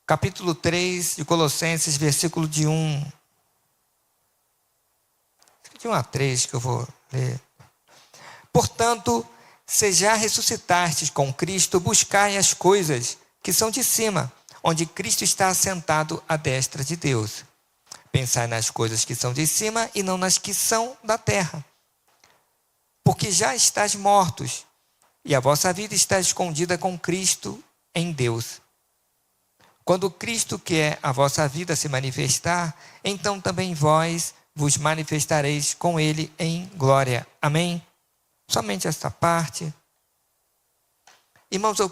capítulo 3 de Colossenses, versículo de 1. De 1 a 3 que eu vou ler. Portanto, se já ressuscitastes com Cristo, buscai as coisas que são de cima, onde Cristo está assentado à destra de Deus. Pensai nas coisas que são de cima e não nas que são da terra. Porque já estáis mortos, e a vossa vida está escondida com Cristo em Deus. Quando Cristo, que é a vossa vida, se manifestar, então também vós vos manifestareis com Ele em glória. Amém? Somente esta parte. Irmãos, eu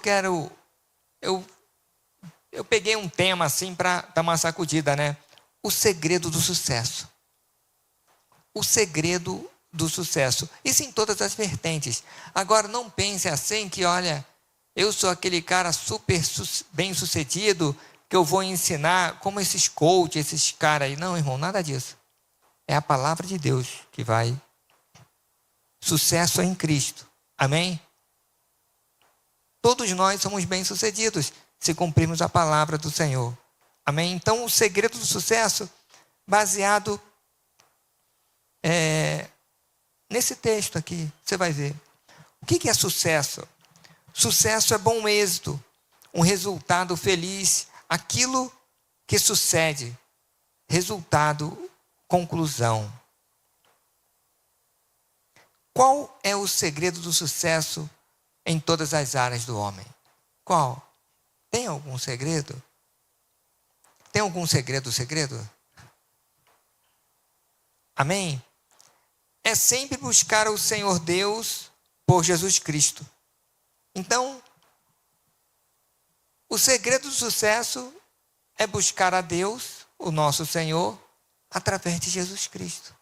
peguei um tema assim para dar uma sacudida, né? O segredo do sucesso. O segredo do sucesso. Isso em todas as vertentes. Agora, não pense assim que, olha, eu sou aquele cara super bem sucedido que eu vou ensinar como esses coaches, esses caras aí. Não, irmão, nada disso. É a palavra de Deus que vai. Sucesso em Cristo. Amém? Todos nós somos bem-sucedidos se cumprirmos a palavra do Senhor. Amém? Então, o segredo do sucesso, baseado nesse texto aqui, você vai ver. O que é sucesso? Sucesso é bom êxito, um resultado feliz, aquilo que sucede, resultado, conclusão. Qual é o segredo do sucesso em todas as áreas do homem? Qual? Tem algum segredo? Tem algum segredo? Amém? É sempre buscar o Senhor Deus por Jesus Cristo. Então, o segredo do sucesso é buscar a Deus, o nosso Senhor, através de Jesus Cristo.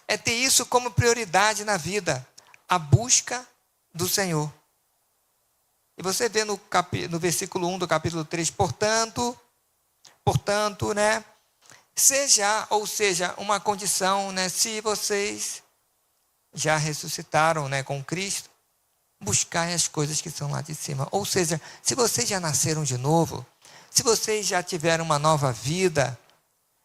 É ter isso como prioridade na vida, a busca do Senhor. E você vê no versículo 1 do capítulo 3, portanto, né? Seja uma condição, né? Se vocês já ressuscitaram, né, com Cristo, buscai as coisas que são lá de cima. Ou seja, se vocês já nasceram de novo, se vocês já tiveram uma nova vida,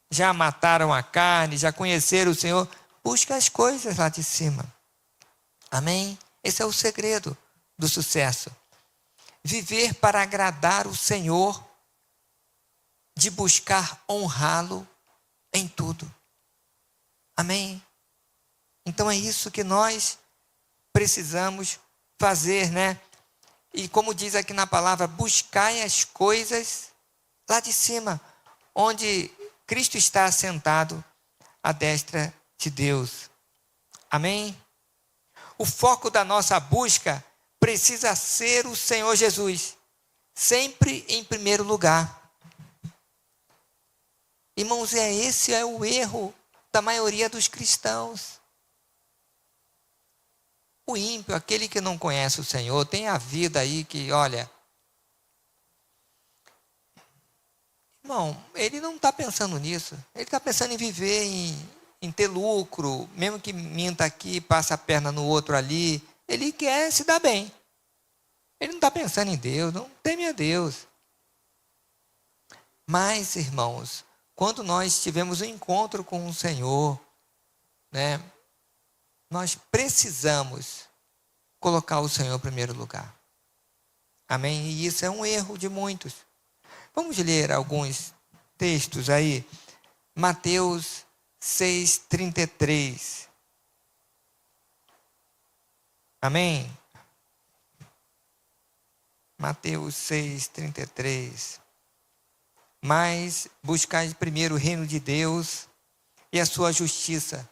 já mataram a carne, já conheceram o Senhor, busca as coisas lá de cima. Amém? Esse é o segredo do sucesso. Viver para agradar o Senhor, de buscar honrá-lo em tudo. Amém? Então é isso que nós precisamos fazer, né? E como diz aqui na palavra, buscai as coisas lá de cima, onde Cristo está assentado à destra de Deus. Amém? O foco da nossa busca precisa ser o Senhor Jesus, sempre em primeiro lugar. Irmãos, esse é o erro da maioria dos cristãos. O ímpio, aquele que não conhece o Senhor, tem a vida aí que, olha, irmão, ele não está pensando nisso. Ele está pensando em viver, em ter lucro, mesmo que minta aqui, passa a perna no outro ali. Ele quer se dar bem. Ele não está pensando em Deus, não teme a Deus. Mas, irmãos, quando nós tivemos um encontro com o Senhor, né, nós precisamos colocar o Senhor em primeiro lugar. Amém? E isso é um erro de muitos. Vamos ler alguns textos aí. Mateus 6:33. Amém? Mateus 6:33. Mas buscai primeiro o reino de Deus e a sua justiça,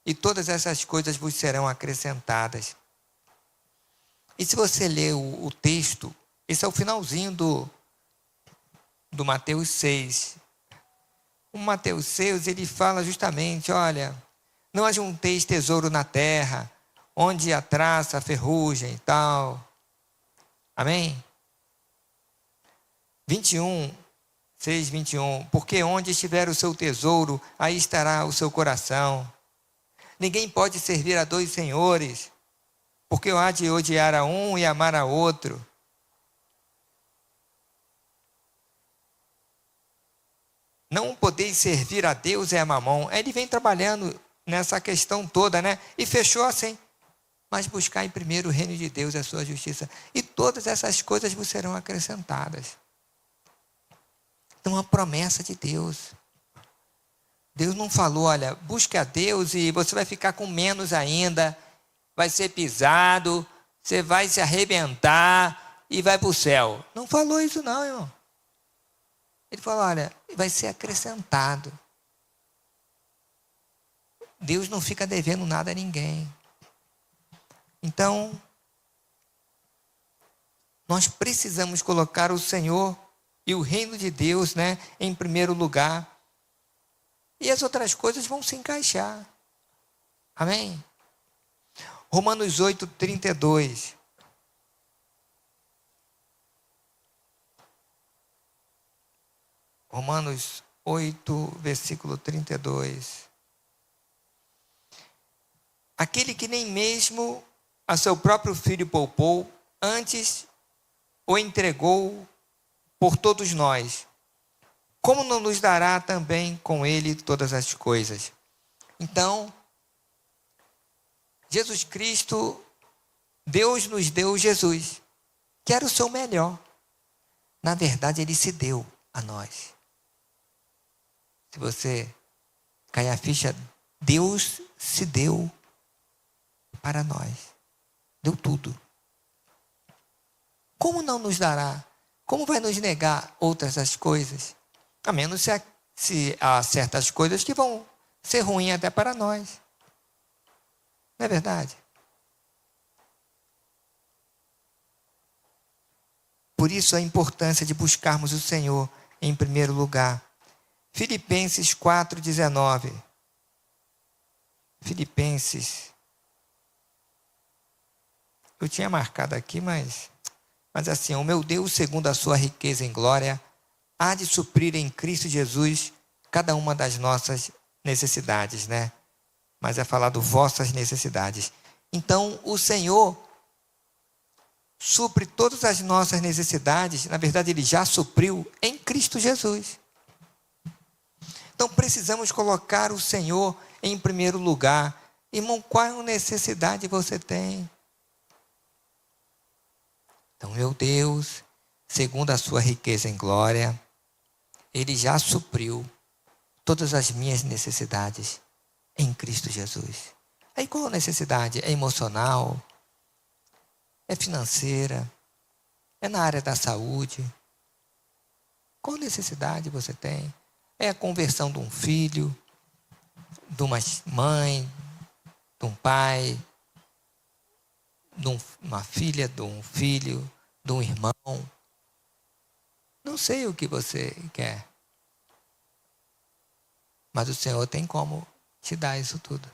e todas essas coisas vos serão acrescentadas. E se você ler o texto, esse é o finalzinho do Mateus 6. O Mateus 6, ele fala justamente, olha, não ajunteis tesouro na terra, onde a traça, a ferrugem e tal. Amém? 6:21, porque onde estiver o seu tesouro, aí estará o seu coração. Ninguém pode servir a dois senhores, porque há de odiar a um e amar a outro. Não podeis servir a Deus e a Mamon. Ele vem trabalhando nessa questão toda, né? E fechou assim. Mas buscar em primeiro o reino de Deus e a sua justiça. E todas essas coisas vos serão acrescentadas. Então, a promessa de Deus. Deus não falou, olha, busque a Deus e você vai ficar com menos ainda. Vai ser pisado, você vai se arrebentar e vai para o céu. Não falou isso não, irmão. Ele falou, olha, vai ser acrescentado. Deus não fica devendo nada a ninguém. Então, nós precisamos colocar o Senhor e o reino de Deus, né, em primeiro lugar. E as outras coisas vão se encaixar. Amém? Romanos 8, 32. Romanos 8, versículo 32. Aquele que nem mesmo a seu próprio filho poupou, antes o entregou por todos nós, como não nos dará também com ele todas as coisas? Então, Jesus Cristo, Deus nos deu Jesus, que era o seu melhor. Na verdade, ele se deu a nós. Se você cair a ficha, Deus se deu para nós. Deu tudo. Como não nos dará? Como vai nos negar outras as coisas? A menos se há certas coisas que vão ser ruins até para nós. Não é verdade? Por isso a importância de buscarmos o Senhor em primeiro lugar. Filipenses 4:19. Filipenses. Eu tinha marcado aqui, mas assim, o meu Deus, segundo a sua riqueza em glória, há de suprir em Cristo Jesus cada uma das nossas necessidades, né? Mas é falado vossas necessidades. Então, o Senhor supre todas as nossas necessidades. Na verdade, Ele já supriu em Cristo Jesus. Então, precisamos colocar o Senhor em primeiro lugar. Irmão, qual necessidade você tem? Então, meu Deus, segundo a sua riqueza em glória, Ele já supriu todas as minhas necessidades em Cristo Jesus. Aí qual a necessidade? É emocional? É financeira? É na área da saúde? Qual necessidade você tem? É a conversão de um filho, de uma mãe, de um pai, de uma filha, de um filho, de um irmão? Não sei o que você quer. Mas o Senhor tem como te dar isso tudo.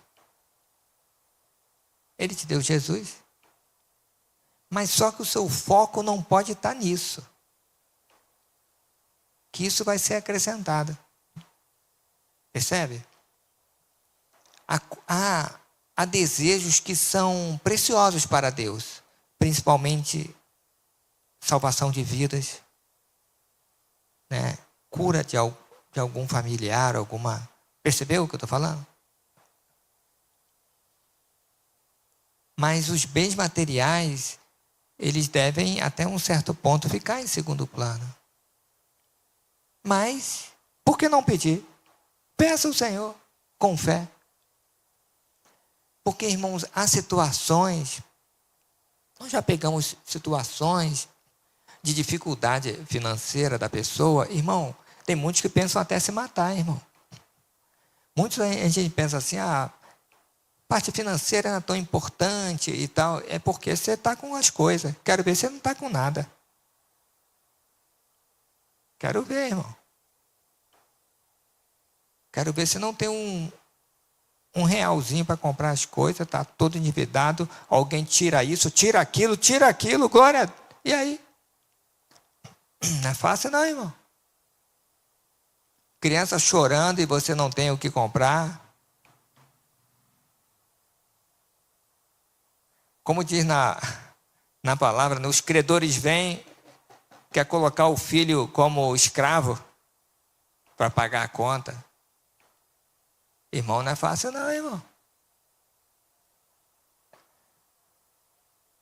Ele te deu Jesus. Mas só que o seu foco não pode estar nisso. Que isso vai ser acrescentado. Percebe? Há desejos que são preciosos para Deus. Principalmente salvação de vidas. Né? Cura de algum familiar, alguma... Percebeu o que eu estou falando? Mas os bens materiais, eles devem, até um certo ponto, ficar em segundo plano. Mas, por que não pedir? Peça ao Senhor, com fé. Porque, irmãos, há situações, nós já pegamos situações de dificuldade financeira da pessoa. Irmão, tem muitos que pensam até se matar, irmão. Muitos a gente pensa assim, a parte financeira não é tão importante e tal. É porque você está com as coisas. Quero ver se você não está com nada. Quero ver, irmão. Quero ver se não tem um realzinho para comprar as coisas, está todo endividado. Alguém tira isso, tira aquilo, glória. E aí? Não é fácil não, irmão. Criança chorando e você não tem o que comprar. Como diz na palavra, né, os credores vêm, quer colocar o filho como escravo, para pagar a conta. Irmão, não é fácil não, irmão.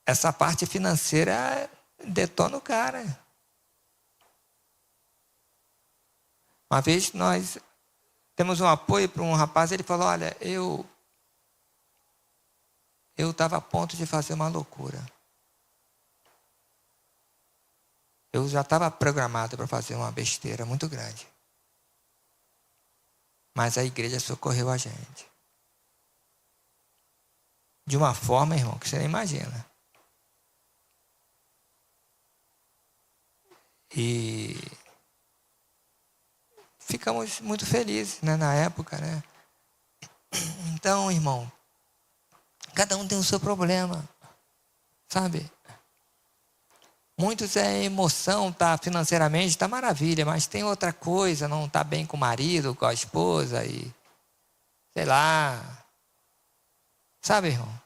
Essa parte financeira detona o cara. Uma vez nós temos um apoio para um rapaz, ele falou, olha, eu estava a ponto de fazer uma loucura. Eu já estava programado para fazer uma besteira muito grande. Mas a igreja socorreu a gente. De uma forma, irmão, que você nem imagina. E ficamos muito felizes, né, na época, né? Então, irmão, cada um tem o seu problema, sabe? Muitos é emoção, tá financeiramente, tá maravilha, mas tem outra coisa, não tá bem com o marido, com a esposa e sei lá. Sabe, irmão?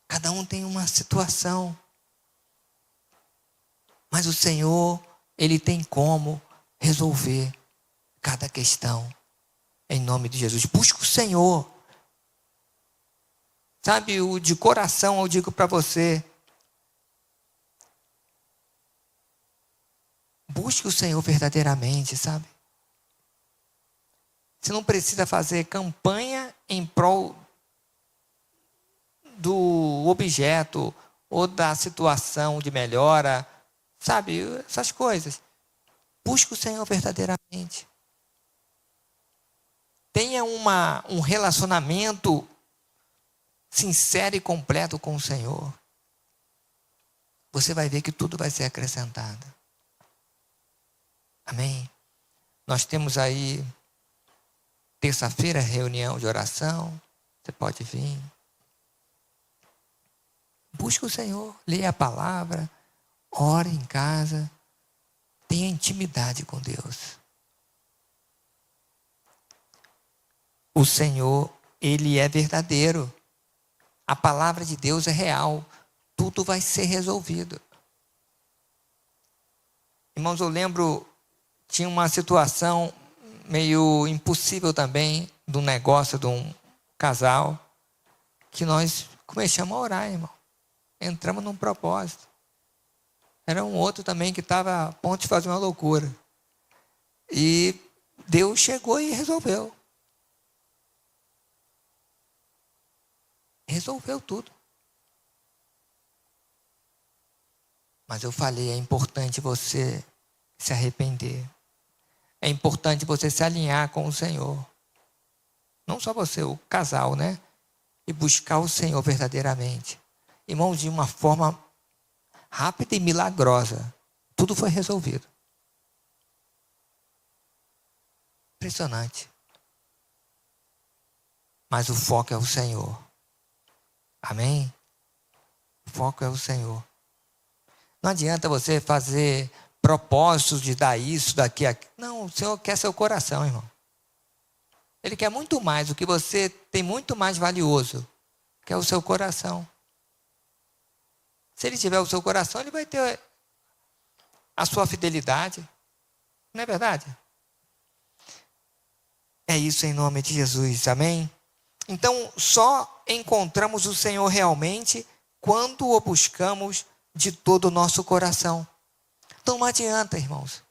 Cada um tem uma situação. Mas o Senhor, Ele tem como resolver cada questão. Em nome de Jesus. Busca o Senhor. Sabe, de coração eu digo para você. Busque o Senhor verdadeiramente, sabe? Você não precisa fazer campanha em prol do objeto ou da situação de melhora, sabe? Essas coisas. Busque o Senhor verdadeiramente. Tenha um relacionamento sincero e completo com o Senhor. Você vai ver que tudo vai ser acrescentado. Amém? Nós temos aí terça-feira reunião de oração. Você pode vir. Busque o Senhor, leia a palavra, ore em casa, tenha intimidade com Deus. O Senhor, Ele é verdadeiro. A palavra de Deus é real. Tudo vai ser resolvido. Irmãos, eu lembro, tinha uma situação meio impossível também, de um negócio de um casal, que nós começamos a orar, irmão. Entramos num propósito. Era um outro também que estava a ponto de fazer uma loucura. E Deus chegou e resolveu. Resolveu tudo. Mas eu falei, é importante você se arrepender. É importante você se alinhar com o Senhor. Não só você, o casal, né? E buscar o Senhor verdadeiramente. Irmãos, de uma forma rápida e milagrosa, tudo foi resolvido. Impressionante. Mas o foco é o Senhor. Amém? O foco é o Senhor. Não adianta você fazer propósitos de dar isso, daqui, aqui. Não, o Senhor quer seu coração, irmão. Ele quer muito mais, o que você tem muito mais valioso, que é o seu coração. Se Ele tiver o seu coração, Ele vai ter a sua fidelidade. Não é verdade? É isso em nome de Jesus, amém? Então, só encontramos o Senhor realmente quando o buscamos de todo o nosso coração. Então não adianta, irmãos.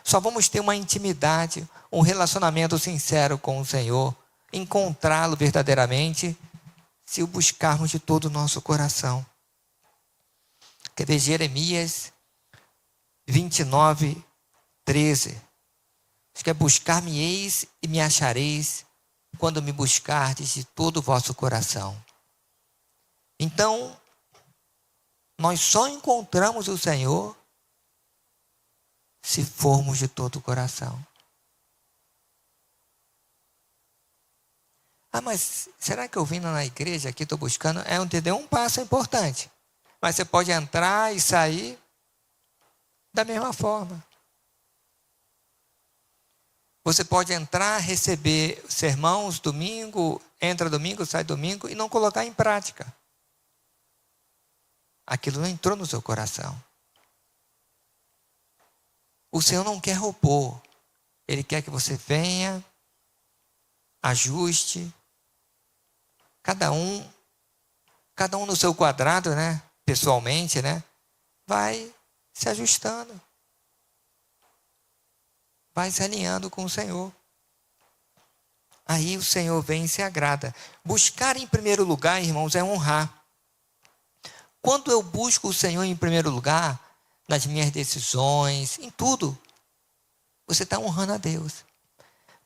Só vamos ter uma intimidade, um relacionamento sincero com o Senhor, encontrá-lo verdadeiramente, se o buscarmos de todo o nosso coração. Quer ver Jeremias 29, 13. Diz que é buscar-me-eis e me achareis, quando me buscardes de todo o vosso coração. Então, nós só encontramos o Senhor se formos de todo o coração. Ah, mas será que eu vim na igreja aqui, estou buscando? Entendeu? Um passo importante. Mas você pode entrar e sair da mesma forma. Você pode entrar, receber sermãos domingo, entra domingo, sai domingo e não colocar em prática. Aquilo não entrou no seu coração. O Senhor não quer robô. Ele quer que você venha, ajuste, cada um no seu quadrado, né? Pessoalmente, né? Vai se ajustando. Vai se alinhando com o Senhor. Aí o Senhor vem e se agrada. Buscar em primeiro lugar, irmãos, é honrar. Quando eu busco o Senhor em primeiro lugar, nas minhas decisões, em tudo, você está honrando a Deus.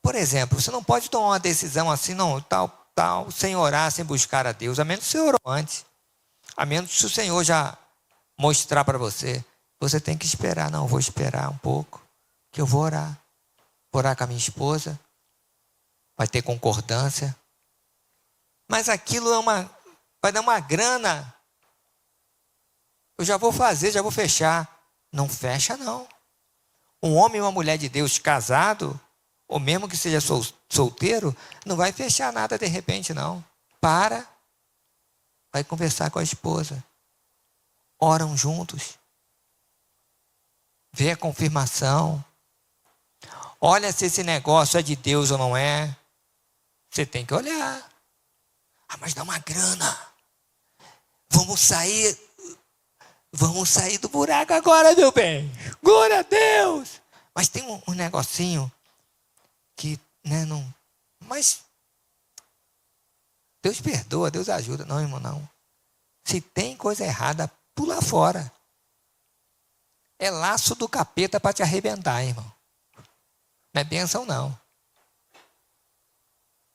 Por exemplo, você não pode tomar uma decisão assim, não, tal, sem orar, sem buscar a Deus, a menos que você orou antes. A menos que o Senhor já mostrar para você. Você tem que esperar. Não, vou esperar um pouco, que eu vou orar. Vou orar com a minha esposa. Vai ter concordância. Mas aquilo vai dar uma grana. Eu já vou fazer, já vou fechar. Não fecha, não. Um homem e uma mulher de Deus casado, ou mesmo que seja solteiro, não vai fechar nada de repente, não. Vai conversar com a esposa. Oram juntos. Vê a confirmação. Olha se esse negócio é de Deus ou não é. Você tem que olhar. Mas dá uma grana. Vamos sair do buraco agora, meu bem. Glória a Deus. Mas tem um negocinho que, né, não... Mas Deus perdoa, Deus ajuda. Não, irmão, não. Se tem coisa errada, pula fora. É laço do capeta para te arrebentar, irmão. Não é bênção, não.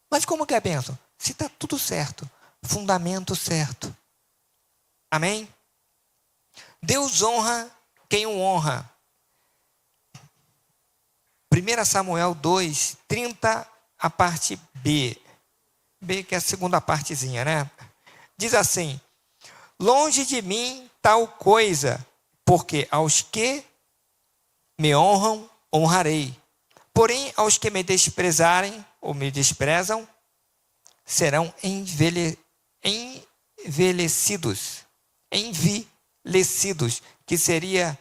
Mas como que é bênção? Se está tudo certo. Fundamento certo. Amém? Deus honra quem o honra. 1 Samuel 2, 30, a parte B. B, que é a segunda partezinha, né? Diz assim: longe de mim tal coisa, porque aos que me honram, honrarei. Porém, aos que me desprezarem ou me desprezam, serão envelhecidos, que seria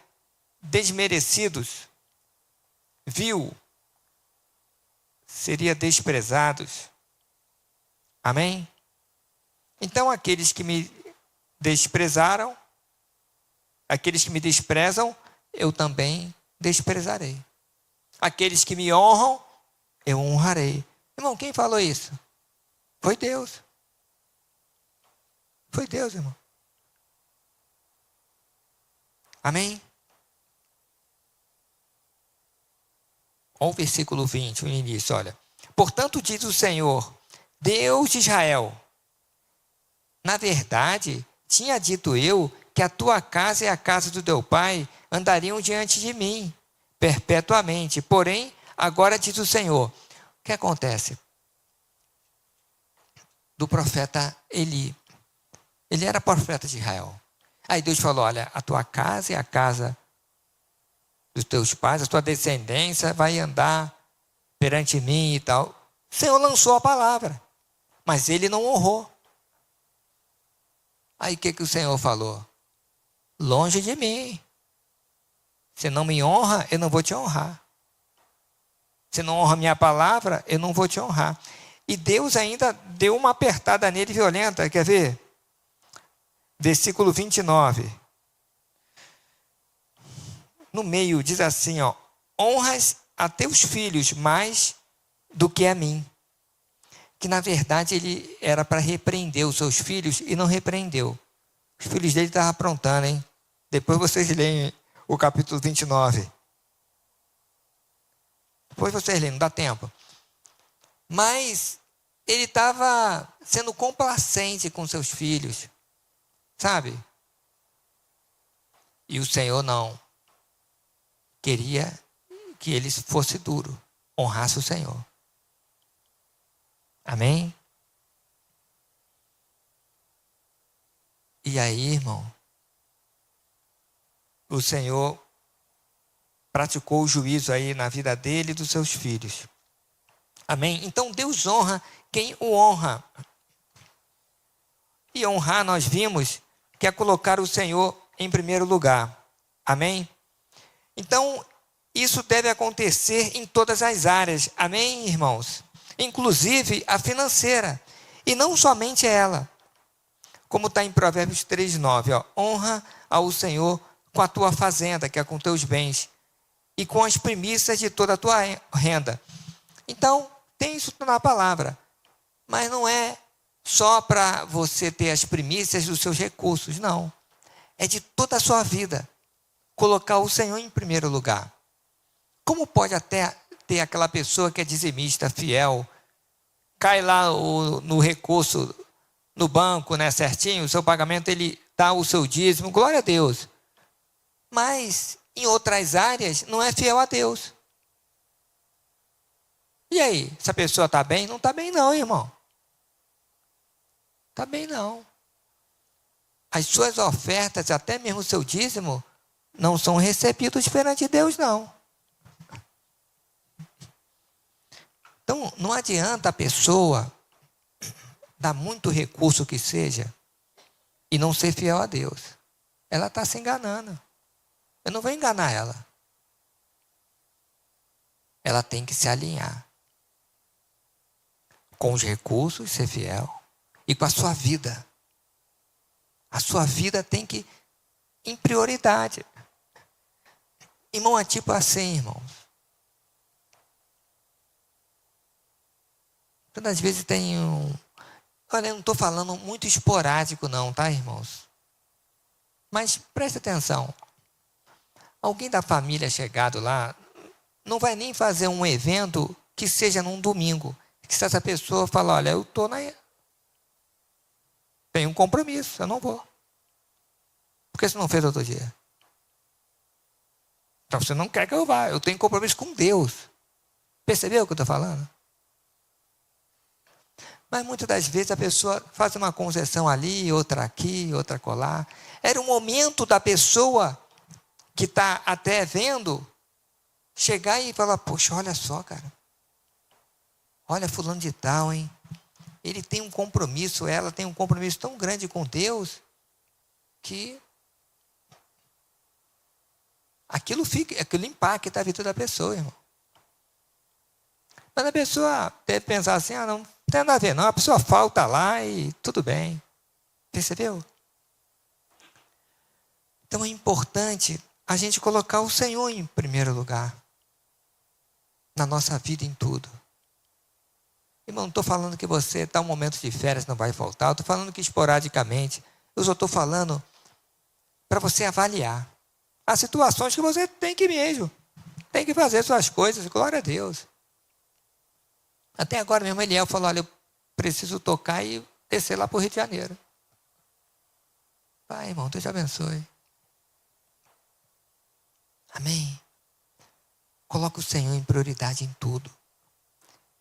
desmerecidos, seria desprezados. Amém? Então, aqueles que me desprezaram, aqueles que me desprezam, eu também desprezarei. Aqueles que me honram, eu honrarei. Irmão, quem falou isso? Foi Deus. Foi Deus, irmão. Amém? Olha o versículo 20, o início, olha. Portanto, diz o Senhor, Deus de Israel, na verdade, tinha dito eu que a tua casa e a casa do teu pai andariam diante de mim, perpetuamente. Porém, agora diz o Senhor. O que acontece? Do profeta Eli. Ele era profeta de Israel. Aí Deus falou, olha, a tua casa e a casa dos teus pais, a tua descendência vai andar perante mim e tal. O Senhor lançou a palavra, mas ele não honrou. Aí o que o Senhor falou? Longe de mim. Você não me honra, eu não vou te honrar. Você não honra a minha palavra, eu não vou te honrar. E Deus ainda deu uma apertada nele violenta, quer ver? Versículo 29. No meio diz assim, ó, honras a teus filhos mais do que a mim. Que na verdade ele era para repreender os seus filhos e não repreendeu. Os filhos dele estavam aprontando, hein? Depois vocês leem o capítulo 29. Depois vocês leem, não dá tempo. Mas ele estava sendo complacente com seus filhos. Sabe? E o Senhor não. Queria que ele fosse duro. Honrasse o Senhor. Amém? E aí, irmão, o Senhor praticou o juízo aí na vida dele e dos seus filhos. Amém? Então Deus honra quem o honra. E honrar, nós vimos, que é colocar o Senhor em primeiro lugar. Amém? Então, Isso deve acontecer em todas as áreas. Amém, irmãos? Inclusive a financeira. E não somente ela. Como está em Provérbios 3:9. Honra ao Senhor com a tua fazenda, que é com teus bens, e com as primícias de toda a tua renda. Então, tem isso na palavra. Mas não é só para você ter as primícias dos seus recursos, não. É de toda a sua vida. Colocar o Senhor em primeiro lugar. Como pode até ter aquela pessoa que é dizimista, fiel, cai lá no recurso, no banco, né, certinho, o seu pagamento, ele dá o seu dízimo, glória a Deus. Mas, em outras áreas, não é fiel a Deus. E aí, essa pessoa está bem? Não está bem não, irmão. Está bem não. As suas ofertas, até mesmo o seu dízimo, não são recebidos perante Deus, não. Então, não adianta a pessoa dar muito recurso que seja e não ser fiel a Deus. Ela está se enganando. Eu não vou enganar ela. Ela tem que se alinhar com os recursos, ser fiel, e com a sua vida. A sua vida tem que ir em prioridade. Irmão, é tipo assim, irmãos. Todas as vezes tem Olha, eu não estou falando muito esporádico não, tá, irmãos? Mas preste atenção. Alguém da família chegado lá, não vai nem fazer um evento que seja num domingo. Que se essa pessoa fala, olha, eu estou tenho um compromisso, eu não vou. Por que você não fez outro dia? Então você não quer que eu vá, eu tenho compromisso com Deus. Percebeu o que eu estou falando? Mas muitas das vezes a pessoa faz uma concessão ali, outra aqui, outra colar. Era o momento da pessoa que está até vendo, chegar e falar, poxa, olha só, cara. Olha fulano de tal, hein? Ele tem um compromisso, ela tem um compromisso tão grande com Deus, que aquilo impacta a vida da pessoa, irmão. Mas a pessoa deve pensar assim, não tem nada a ver, não. A pessoa falta lá e tudo bem. Percebeu? Então é importante a gente colocar o Senhor em primeiro lugar. Na nossa vida, em tudo. Irmão, não estou falando que você está um momento de férias, não vai faltar. Eu estou falando que esporadicamente. Eu só estou falando para você avaliar. Há situações que você tem que mesmo. Tem que fazer suas coisas, glória a Deus. Até agora mesmo Eliel falou, olha, eu preciso tocar e descer lá para o Rio de Janeiro. Pai, irmão, Deus te abençoe. Amém? Coloca o Senhor em prioridade em tudo.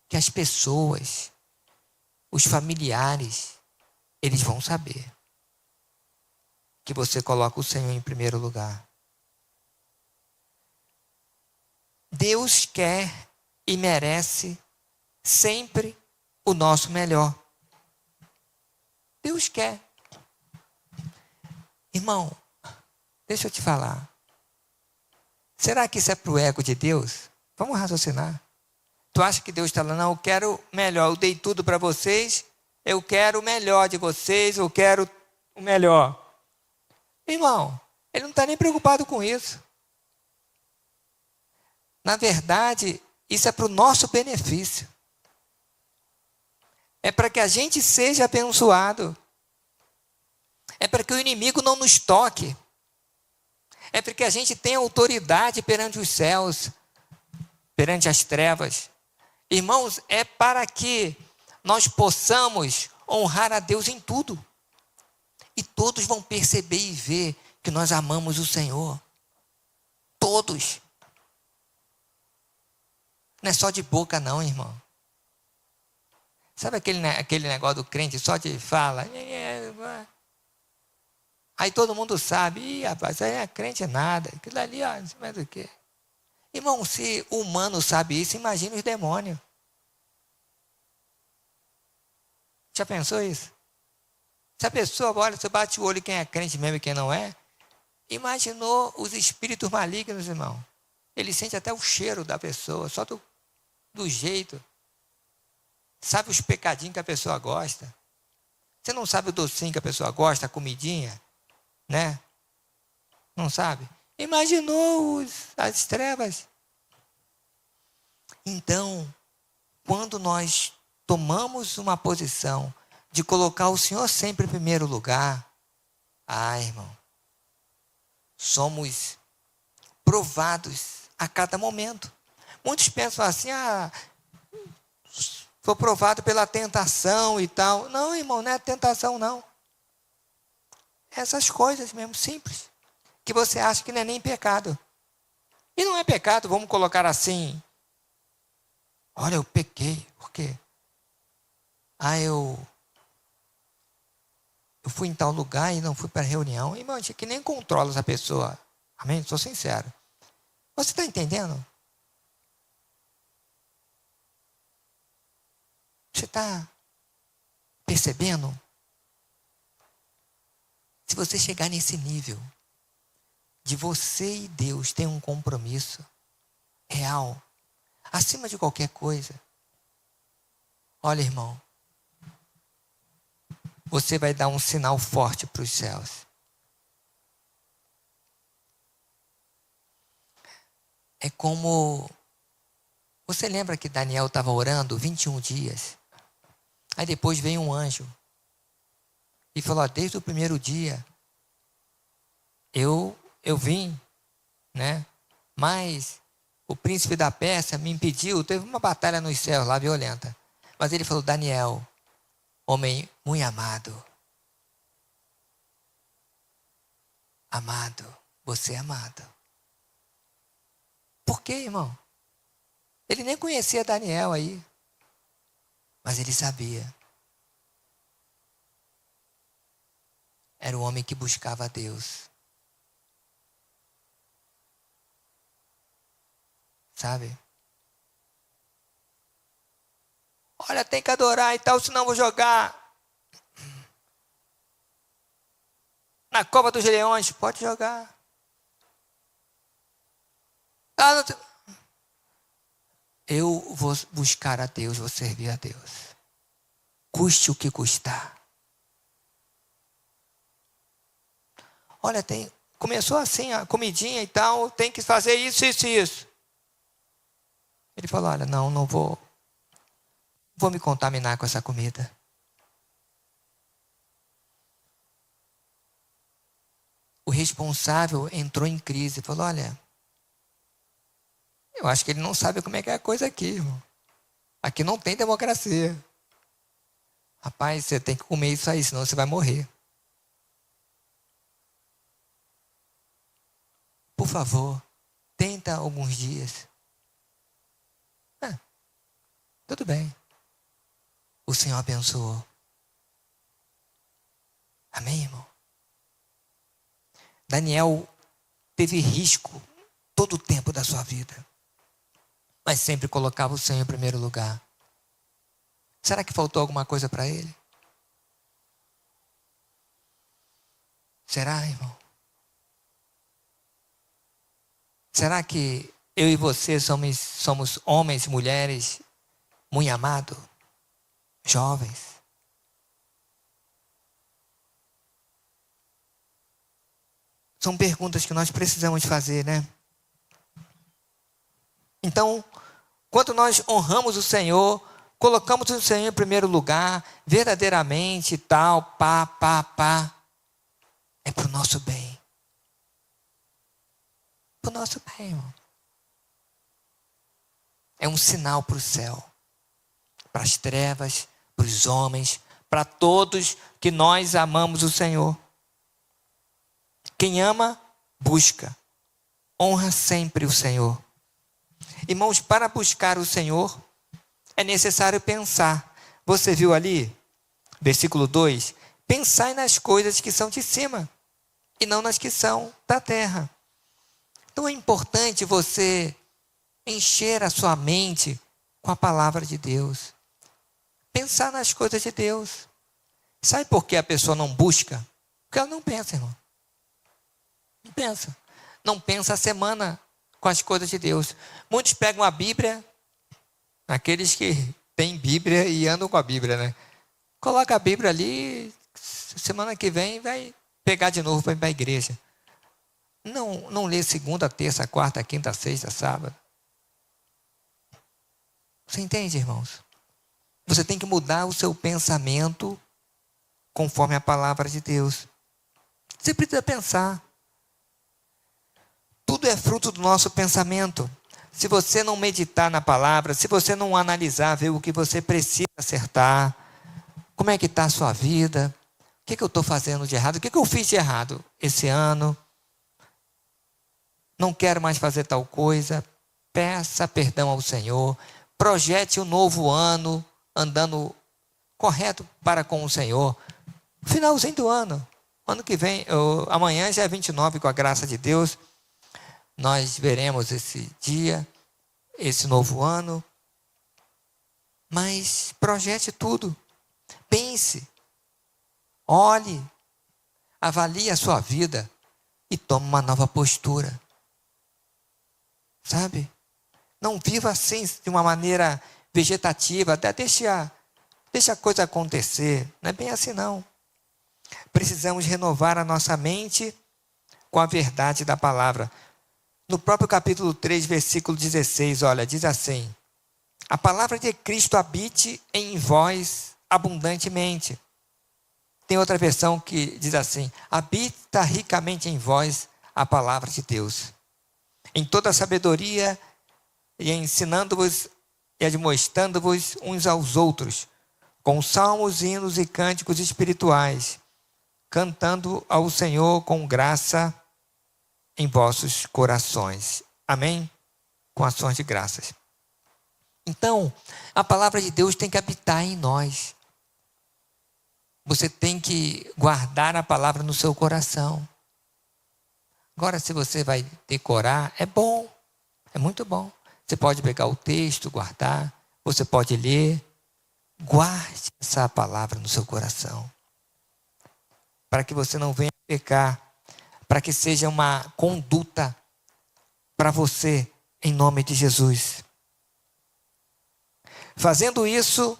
Que as pessoas, os familiares, eles vão saber que você coloca o Senhor em primeiro lugar. Deus quer e merece sempre o nosso melhor. Deus quer. Irmão, deixa eu te falar. Será que isso é para o ego de Deus? Vamos raciocinar. Tu acha que Deus está lá, não, eu quero melhor, eu dei tudo para vocês, eu quero o melhor de vocês, eu quero o melhor. Irmão, ele não está nem preocupado com isso. Na verdade, isso é para o nosso benefício. É para que a gente seja abençoado. É para que o inimigo não nos toque. É para que a gente tenha autoridade perante os céus, perante as trevas. Irmãos, é para que nós possamos honrar a Deus em tudo. E todos vão perceber e ver que nós amamos o Senhor. Todos. Não é só de boca não, irmão. Sabe aquele negócio do crente só de fala? Aí todo mundo sabe, ih, rapaz, isso aí é crente nada. Aquilo ali, ó, não sei mais do que. Irmão, se o humano sabe isso, imagina os demônios. Já pensou isso? Se a pessoa, olha, você bate o olho quem é crente mesmo e quem não é, imaginou os espíritos malignos, irmão. Ele sente até o cheiro da pessoa, só do jeito. Sabe os pecadinhos que a pessoa gosta. Você não sabe o docinho que a pessoa gosta, a comidinha, né? Não sabe? Imaginou as trevas. Então, quando nós tomamos uma posição de colocar o Senhor sempre em primeiro lugar, irmão, somos provados a cada momento. Muitos pensam assim, sou provado pela tentação e tal. Não, irmão, não é tentação, não. Essas coisas mesmo, simples, que você acha que não é nem pecado. E não é pecado, vamos colocar assim. Olha, eu pequei. Por quê? Eu fui em tal lugar e não fui para a reunião. Irmão, a gente que nem controla essa pessoa. Amém? Sou sincero. Você está entendendo? Você está percebendo? Se você chegar nesse nível de você e Deus ter um compromisso real, acima de qualquer coisa, olha, irmão, você vai dar um sinal forte para os céus. É como... Você lembra que Daniel estava orando 21 dias? Aí depois veio um anjo e falou, desde o primeiro dia, eu vim, né? Mas o príncipe da Pérsia me impediu, teve uma batalha nos céus lá, violenta. Mas ele falou, Daniel, homem muito amado. Amado, você é amado. Por quê, irmão? Ele nem conhecia Daniel aí. Mas ele sabia. Era o homem que buscava a Deus. Sabe? Olha, tem que adorar e tal, senão vou jogar na Cova dos Leões. Pode jogar. Eu vou buscar a Deus, vou servir a Deus. Custe o que custar. Olha, começou assim, a comidinha e tal, tem que fazer isso, isso e isso. Ele falou, olha, não vou me contaminar com essa comida. O responsável entrou em crise e falou, olha, eu acho que ele não sabe como é que é a coisa aqui, irmão. Aqui não tem democracia. Rapaz, você tem que comer isso aí, senão você vai morrer. Por favor, tenta alguns dias. Tudo bem. O Senhor abençoou. Amém, irmão? Daniel teve risco todo o tempo da sua vida, mas sempre colocava o Senhor em primeiro lugar. Será que faltou alguma coisa para ele? Será, irmão? Será que eu e você somos homens e mulheres muito amados? Jovens? São perguntas que nós precisamos fazer, né? Então, quando nós honramos o Senhor, colocamos o Senhor em primeiro lugar, verdadeiramente, tal, é para o nosso bem. Para o nosso bem, irmão. É um sinal para o céu, para as trevas, para os homens, para todos que nós amamos o Senhor. Quem ama, busca. Honra sempre o Senhor. Irmãos, para buscar o Senhor, é necessário pensar. Você viu ali, versículo 2? Pensai nas coisas que são de cima, e não nas que são da terra. Então é importante você encher a sua mente com a palavra de Deus. Pensar nas coisas de Deus. Sabe por que a pessoa não busca? Porque ela não pensa, irmão. Não pensa. Não pensa a semana com as coisas de Deus. Muitos pegam a Bíblia, aqueles que têm Bíblia e andam com a Bíblia, né? Coloca a Bíblia ali, semana que vem vai pegar de novo para ir para a igreja. Não lê segunda, terça, quarta, quinta, sexta, sábado. Você entende, irmãos? Você tem que mudar o seu pensamento conforme a palavra de Deus. Você precisa pensar. Tudo é fruto do nosso pensamento. Se você não meditar na palavra, se você não analisar, ver o que você precisa acertar, como é que está a sua vida, o que eu estou fazendo de errado, o que eu fiz de errado esse ano, não quero mais fazer tal coisa, peça perdão ao Senhor, projete um novo ano, andando correto para com o Senhor. Finalzinho do ano que vem, amanhã já é 29, com a graça de Deus, nós veremos esse dia, esse novo ano. Mas projete tudo, pense, olhe, avalie a sua vida e tome uma nova postura. Sabe? Não viva assim, de uma maneira vegetativa, até deixa a coisa acontecer. Não é bem assim, não. Precisamos renovar a nossa mente com a verdade da palavra. No próprio capítulo 3, versículo 16, olha, diz assim: a palavra de Cristo habite em vós abundantemente. Tem outra versão que diz assim: habita ricamente em vós a palavra de Deus, em toda a sabedoria, e ensinando-vos e admoestando-vos uns aos outros, com salmos, hinos e cânticos espirituais, cantando ao Senhor com graça em vossos corações. Amém? Com ações de graças. Então, a palavra de Deus tem que habitar em nós. Você tem que guardar a palavra no seu coração. Agora, se você vai decorar, é bom, é muito bom. Você pode pegar o texto, guardar, você pode ler. Guarde essa palavra no seu coração, para que você não venha pecar, para que seja uma conduta para você, em nome de Jesus. Fazendo isso,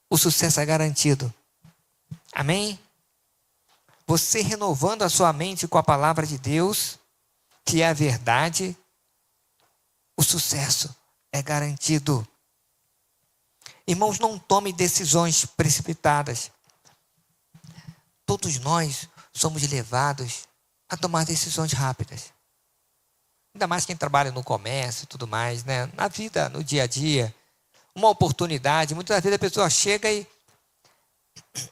o sucesso é garantido. Amém? Você renovando a sua mente com a palavra de Deus, que é a verdade, o sucesso é garantido. Irmãos, não tome decisões precipitadas. Todos nós somos levados a tomar decisões rápidas. Ainda mais quem trabalha no comércio e tudo mais, né? Na vida, no dia a dia. Uma oportunidade, muitas vezes a pessoa chega e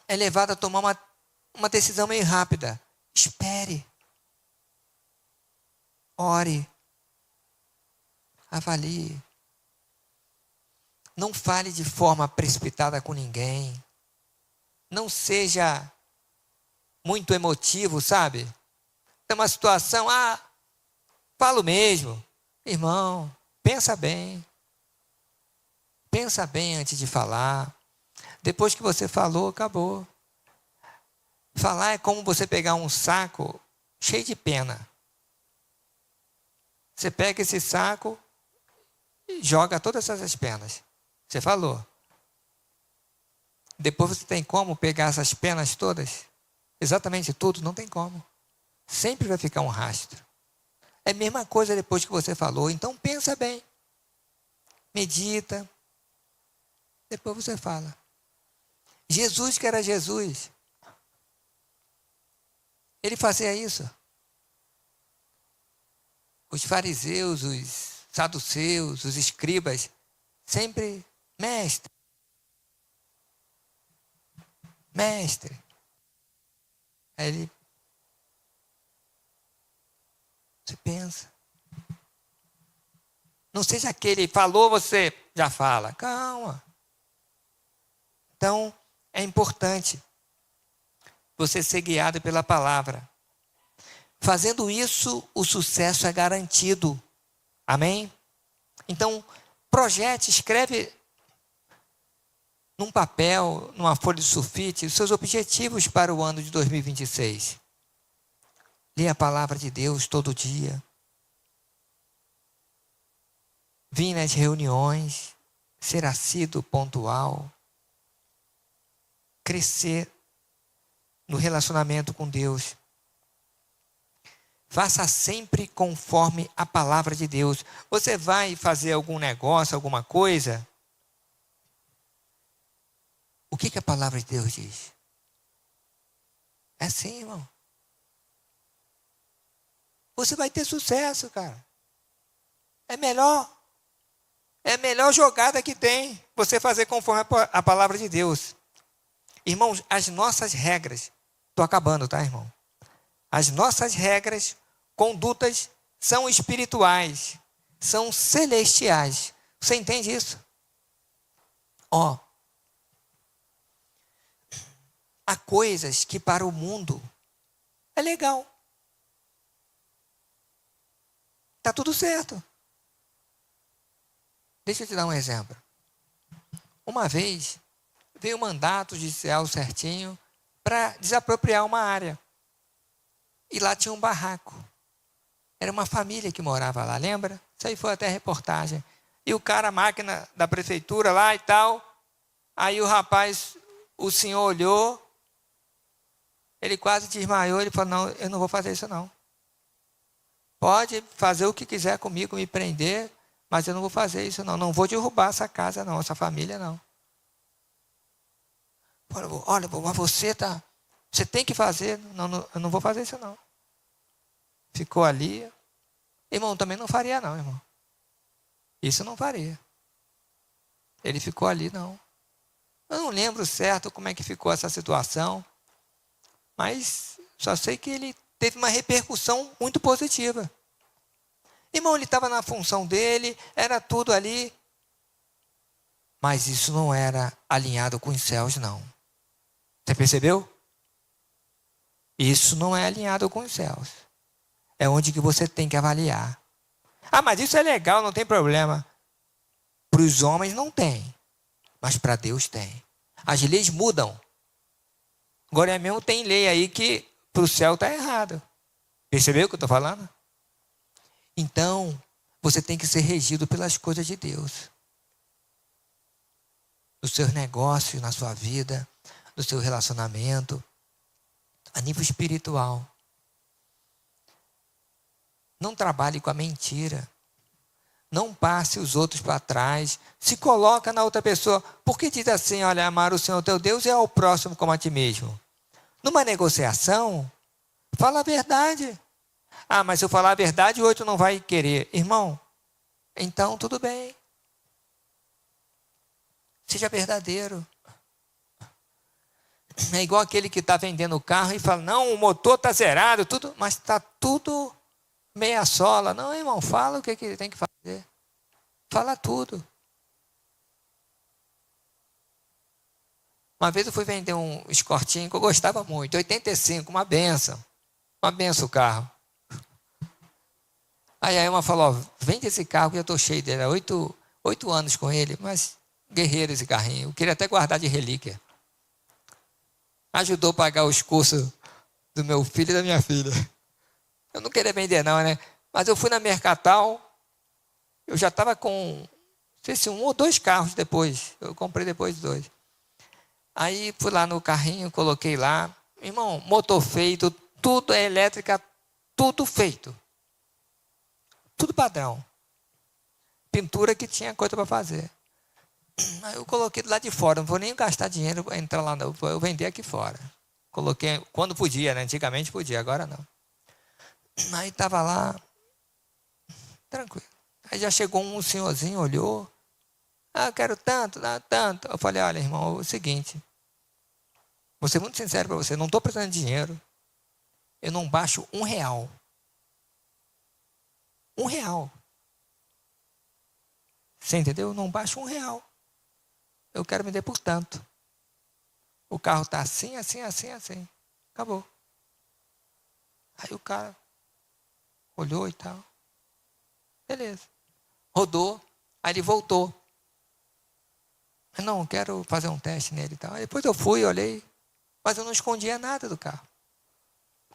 é levada a tomar uma decisão meio rápida. Espere. Ore. Avalie. Não fale de forma precipitada com ninguém. Não seja muito emotivo, sabe? Tem uma situação, falo mesmo. Irmão, pensa bem. Pensa bem antes de falar. Depois que você falou, acabou. Falar é como você pegar um saco cheio de pena. Você pega esse saco e joga todas essas penas. Você falou. Depois você tem como pegar essas penas todas? Exatamente tudo? Não tem como. Sempre vai ficar um rastro. É a mesma coisa depois que você falou. Então pensa bem. Medita. Depois você fala. Jesus, que era Jesus, ele fazia isso. Os fariseus, os saduceus, os escribas, sempre, mestre. Aí ele, você pensa. Não seja aquele, falou, você já fala. Calma. Então, é importante você ser guiado pela palavra. Fazendo isso, o sucesso é garantido. Amém? Então, projete, escreve num papel, numa folha de sulfite, os seus objetivos para o ano de 2026. Lê a palavra de Deus todo dia. vir nas reuniões, ser assíduo, pontual, crescer no relacionamento com Deus. Faça sempre conforme a palavra de Deus. Você vai fazer algum negócio, alguma coisa? O que a palavra de Deus diz? É assim, irmão. Você vai ter sucesso, cara. É a melhor jogada que tem, você fazer conforme a palavra de Deus. Irmãos, as nossas regras, estou acabando, tá, irmão? As nossas regras, condutas, são espirituais, são celestiais. Você entende isso? Há coisas que para o mundo é legal. Está tudo certo. Deixa eu te dar um exemplo. Uma vez, veio um mandato judicial certinho para desapropriar uma área. E lá tinha um barraco. Era uma família que morava lá, lembra? Isso aí foi até reportagem. E o cara, a máquina da prefeitura lá e tal. Aí o rapaz, o senhor olhou, ele quase desmaiou, ele falou, não, eu não vou fazer isso não. Pode fazer o que quiser comigo, me prender, mas eu não vou fazer isso não. Não vou derrubar essa casa não, essa família não. Olha, mas você tem que fazer. Não, eu não vou fazer isso não. Ficou ali. Irmão, também não faria não, irmão. Isso não faria. Ele ficou ali, não. Eu não lembro certo como é que ficou essa situação, mas só sei que ele teve uma repercussão muito positiva. Irmão, ele estava na função dele, era tudo ali, mas isso não era alinhado com os céus, não. Você percebeu? Isso não é alinhado com os céus. É onde que você tem que avaliar. Ah, mas isso é legal, não tem problema. Para os homens não tem, mas para Deus tem. As leis mudam. Agora mesmo tem lei aí que para o céu está errado. Percebeu o que eu estou falando? Então, você tem que ser regido pelas coisas de Deus. Nos seus negócios, na sua vida, no seu relacionamento, a nível espiritual. Não trabalhe com a mentira. Não passe os outros para trás. Se coloca na outra pessoa. Porque diz assim, olha, amar o Senhor teu Deus é ao próximo como a ti mesmo. Numa negociação, fala a verdade. Ah, mas se eu falar a verdade, o outro não vai querer. Irmão, então tudo bem. Seja verdadeiro. É igual aquele que está vendendo o carro e fala, não, o motor está zerado, tudo, mas está tudo meia sola. Não, irmão, fala o que ele tem que fazer. Fala tudo. Uma vez eu fui vender um escortinho que eu gostava muito, 85, uma benção. Uma benção o carro. Aí a Emma falou, vende esse carro que eu estou cheio dele. 8 anos com ele, mas guerreiro esse carrinho. Eu queria até guardar de relíquia. Ajudou a pagar os cursos do meu filho e da minha filha. Eu não queria vender não, né? Mas eu fui na Mercatal, eu já estava com, não sei se 1 ou 2 carros depois. Eu comprei depois 2. Aí fui lá no carrinho, coloquei lá. Irmão, motor feito, tudo é elétrica, tudo feito. Tudo padrão. Pintura que tinha coisa para fazer. Aí eu coloquei do lado de fora, não vou nem gastar dinheiro para entrar lá, não. Eu vender aqui fora. Coloquei quando podia, né? Antigamente podia, agora não. Aí estava lá, tranquilo. Aí já chegou um senhorzinho, olhou. Ah, eu quero tanto, dá tanto. Eu falei, olha, irmão, é o seguinte. Vou ser muito sincero para você, não estou precisando de dinheiro. Eu não baixo R$1. R$1. Você entendeu? Eu não baixo R$1. Eu quero vender por tanto. O carro está assim, assim, assim, assim. Acabou. Aí o cara olhou e tal. Beleza. Rodou. Aí ele voltou. Não, eu quero fazer um teste nele e tal. Aí depois eu fui, olhei. Mas eu não escondia nada do carro.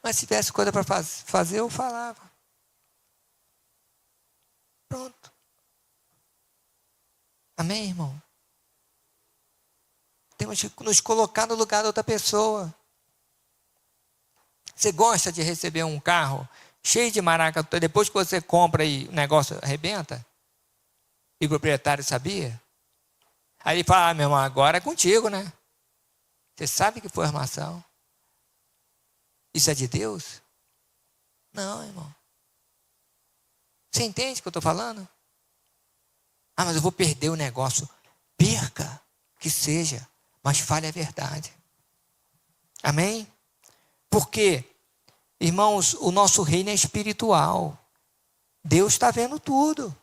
Mas se tivesse coisa para fazer, eu falava. Pronto. Amém, irmão? Temos que nos colocar no lugar da outra pessoa. Você gosta de receber um carro cheio de maracatu, depois que você compra e o negócio arrebenta? E o proprietário sabia? Aí ele fala, meu irmão, agora é contigo, né? Você sabe que foi armação. Isso é de Deus? Não, irmão. Você entende o que eu estou falando? Ah, mas eu vou perder o negócio. Perca, que seja, mas fale a verdade. Amém? Porque, irmãos, o nosso reino é espiritual. Deus está vendo tudo.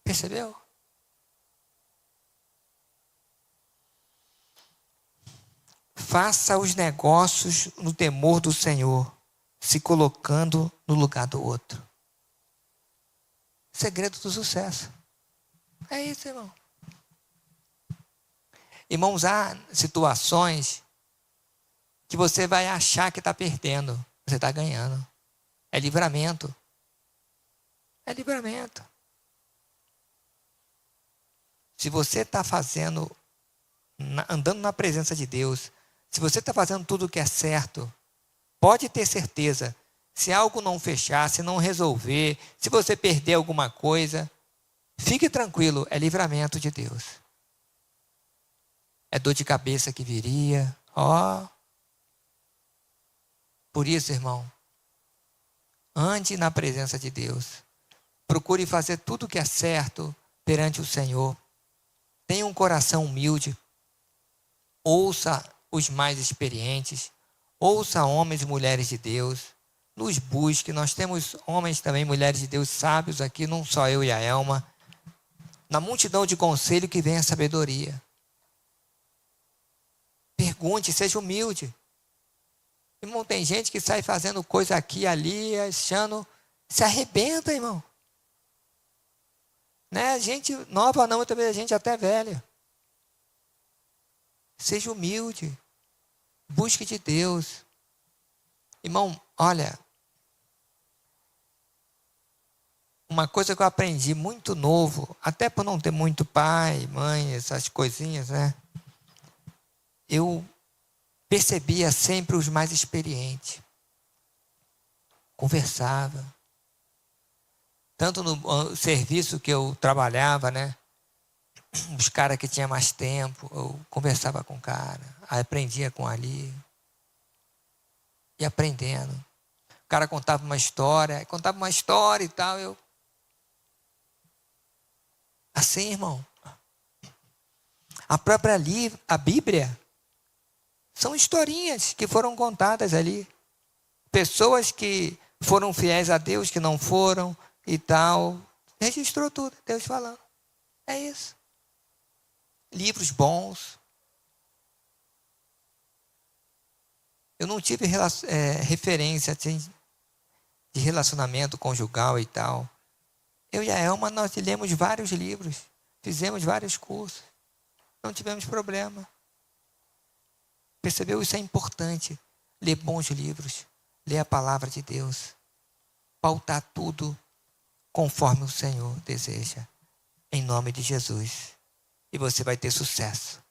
Percebeu? Faça os negócios no temor do Senhor, se colocando no lugar do outro. Segredo do sucesso. É isso, irmão. Irmãos, há situações que você vai achar que está perdendo. Você está ganhando. É livramento. É livramento. Se você está andando na presença de Deus, se você está fazendo tudo o que é certo, pode ter certeza, se algo não fechar, se não resolver, se você perder alguma coisa, fique tranquilo, é livramento de Deus. É dor de cabeça que viria, Por isso, irmão, ande na presença de Deus. Procure fazer tudo o que é certo perante o Senhor. Tenha um coração humilde. Ouça os mais experientes. Ouça homens e mulheres de Deus. Nos busque. Nós temos homens também, mulheres de Deus sábios aqui, não só eu e a Elma. Na multidão de conselho que vem a sabedoria. Pergunte, seja humilde. Irmão, tem gente que sai fazendo coisa aqui e ali, achando, se arrebenta, irmão. Né? Gente nova não, também a gente até velha. Seja humilde. Busque de Deus. Irmão, olha. Uma coisa que eu aprendi muito novo, até por não ter muito pai, mãe, essas coisinhas, né? Eu percebia sempre os mais experientes. Conversava. Tanto no serviço que eu trabalhava, né? Os caras que tinham mais tempo, eu conversava com o cara, aprendia com ali. E aprendendo. O cara contava uma história e tal, eu... Assim, irmão. A Bíblia são historinhas que foram contadas ali. Pessoas que foram fiéis a Deus, que não foram e tal. Registrou tudo, Deus falando. É isso. Livros bons. Eu não tive referência assim, de relacionamento conjugal e tal. Eu e a Elma, nós lemos vários livros. Fizemos vários cursos. Não tivemos problema. Percebeu? Isso é importante. Ler bons livros. Ler a palavra de Deus. Pautar tudo conforme o Senhor deseja. Em nome de Jesus. E você vai ter sucesso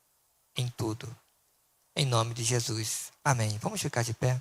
em tudo. Em nome de Jesus. Amém. Vamos ficar de pé?